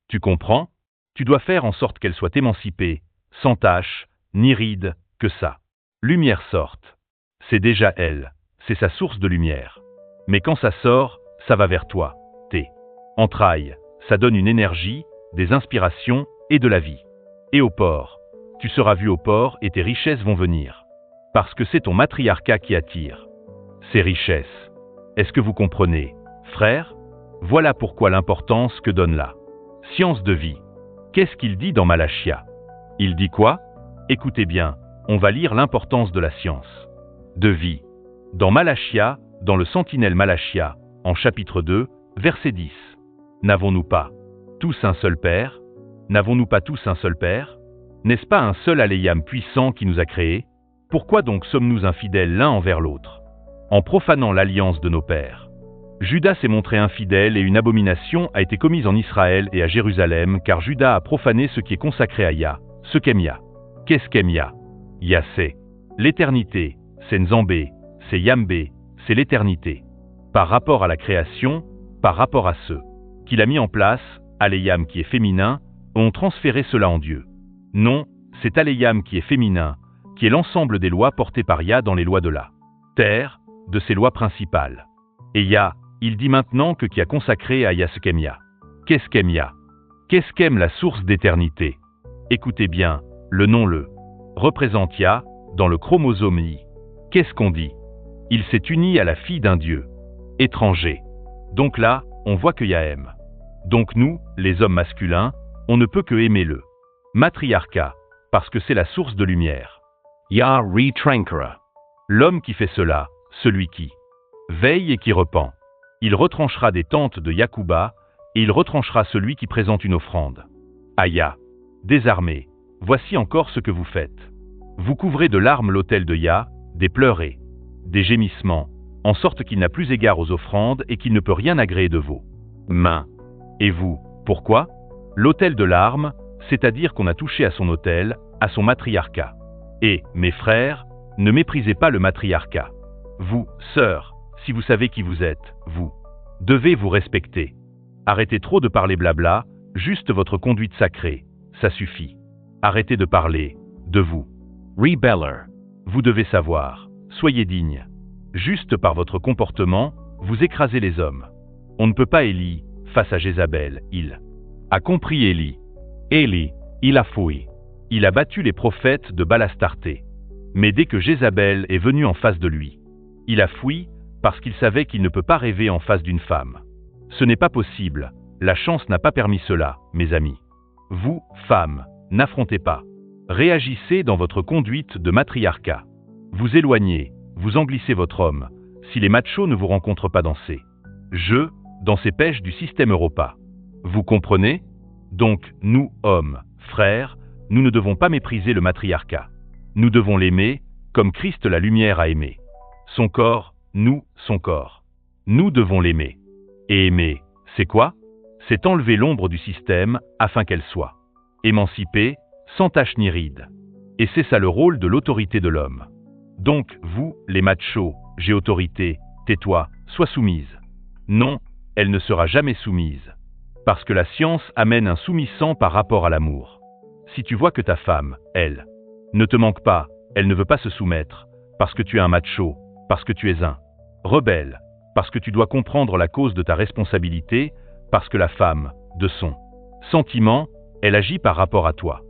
Tu comprends? Tu dois faire en sorte qu'elle soit émancipée, sans tache, ni ride, que sa lumière sorte. C'est déjà elle, c'est sa source de lumière. Mais quand ça sort, ça va vers toi, tes entrailles, ça donne une énergie, des inspirations et de la vie. Et au port, tu seras vu au port et tes richesses vont venir. Parce que c'est ton matriarcat qui attire ces richesses. Est-ce que vous comprenez, frères? Voilà pourquoi l'importance que donne la science de vie. Qu'est-ce qu'il dit dans Malachia? Il dit quoi? Écoutez bien, on va lire l'importance de la science de vie. Dans Malachia, dans le sentinelle Malachia, en chapitre 2, verset 10. N'avons-nous pas tous un seul Père? N'avons-nous pas tous un seul Père? N'est-ce pas un seul Aléiam puissant qui nous a créés? Pourquoi donc sommes-nous infidèles l'un envers l'autre? En profanant l'alliance de nos pères. Judas s'est montré infidèle et une abomination a été commise en Israël et à Jérusalem car Judas a profané ce qui est consacré à Yah, ce qu'aime Yah. Qu'est-ce qu'aime Yah? Yah c'est l'éternité, c'est Nzambé, c'est Yambé, c'est l'éternité. Par rapport à la création, par rapport à ceux qu'il a mis en place, Aléiam qui est féminin, ont transféré cela en Dieu. Non, c'est Aléiam qui est féminin, qui est l'ensemble des lois portées par Yah dans les lois de la terre, de ses lois principales. Et Yah, il dit maintenant que qui a consacré à Yah ce qu'aime Yah. Qu'est-ce qu'aime Yah? Qu'est-ce qu'aime la source d'éternité? Écoutez bien, le nom le représente Yah dans le chromosome Y. Qu'est-ce qu'on dit? Il s'est uni à la fille d'un Dieu étranger. Donc là, on voit que Yah aime. Donc nous, les hommes masculins, on ne peut que aimer le matriarcat, parce que c'est la source de lumière. Yah retrankera. L'homme qui fait cela, celui qui veille et qui repent. Il retranchera des tentes de Yacouba, et il retranchera celui qui présente une offrande. Yah, désarmé, voici encore ce que vous faites. Vous couvrez de larmes l'autel de Yah, des pleurés, des gémissements, en sorte qu'il n'a plus égard aux offrandes et qu'il ne peut rien agréer de vos mains. Et vous, pourquoi? L'autel de larmes, c'est-à-dire qu'on a touché à son autel, à son matriarcat. Et, mes frères, ne méprisez pas le matriarcat. Vous, sœurs, si vous savez qui vous êtes, vous devez vous respecter. Arrêtez trop de parler blabla, juste votre conduite sacrée, ça suffit. Arrêtez de parler, de vous. Rebeller. Vous devez savoir, soyez digne. Juste par votre comportement, vous écrasez les hommes. On ne peut pas Élie, face à Jézabel, il a compris Élie. Élie, il a fouillé. Il a battu les prophètes de Baal-Astarté. Mais dès que Jézabel est venue en face de lui, il a fui parce qu'il savait qu'il ne peut pas rêver en face d'une femme. Ce n'est pas possible, la chance n'a pas permis cela, mes amis. Vous, femmes, n'affrontez pas. Réagissez dans votre conduite de matriarcat. Vous éloignez, vous englissez votre homme, si les machos ne vous rencontrent pas dans ces jeux, dans ces pêches du système Europa. Vous comprenez? Donc, nous, hommes, frères, nous ne devons pas mépriser le matriarcat. Nous devons l'aimer, comme Christ la lumière a aimé. Son corps, nous, son corps. Nous devons l'aimer. Et aimer, c'est quoi? C'est enlever l'ombre du système afin qu'elle soit émancipée, sans tache ni ride. Et c'est ça le rôle de l'autorité de l'homme. Donc, vous, les machos, j'ai autorité, tais-toi, sois soumise. Non, elle ne sera jamais soumise. Parce que la science amène un soumisant par rapport à l'amour. Si tu vois que ta femme, elle, ne te manque pas, elle ne veut pas se soumettre, parce que tu es un macho, parce que tu es un rebelle, parce que tu dois comprendre la cause de ta responsabilité, parce que la femme, de son sentiment, elle agit par rapport à toi.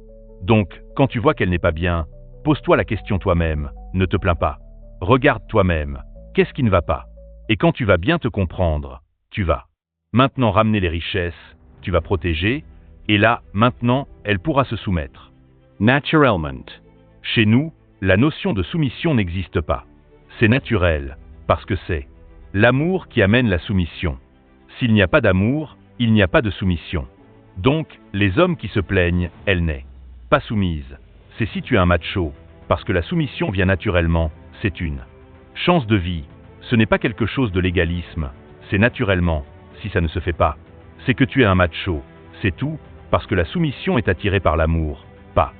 Donc, quand tu vois qu'elle n'est pas bien, pose-toi la question toi-même, ne te plains pas. Regarde toi-même, qu'est-ce qui ne va pas? Et quand tu vas bien te comprendre, tu vas maintenant ramener les richesses, tu vas protéger, et là, maintenant, elle pourra se soumettre. Naturellement. Chez nous, la notion de soumission n'existe pas. C'est naturel, parce que c'est l'amour qui amène la soumission. S'il n'y a pas d'amour, il n'y a pas de soumission. Donc, les hommes qui se plaignent, elle n'est pas soumise. C'est si tu es un macho, parce que la soumission vient naturellement, c'est une chance de vie. Ce n'est pas quelque chose de l'égalisme, c'est naturellement, si ça ne se fait pas. C'est que tu es un macho, c'est tout, parce que la soumission est attirée par l'amour, pas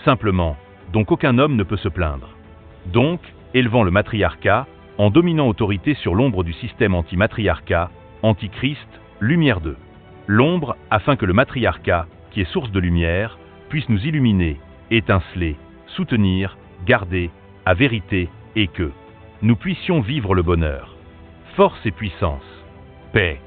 simplement. Donc aucun homme ne peut se plaindre. Donc, élevant le matriarcat, en dominant autorité sur l'ombre du système anti-matriarcat, antichrist, lumière 2. L'ombre, afin que le matriarcat, qui est source de lumière, puisse nous illuminer, étinceler, soutenir, garder, à vérité, et que nous puissions vivre le bonheur. Force et puissance. Paix.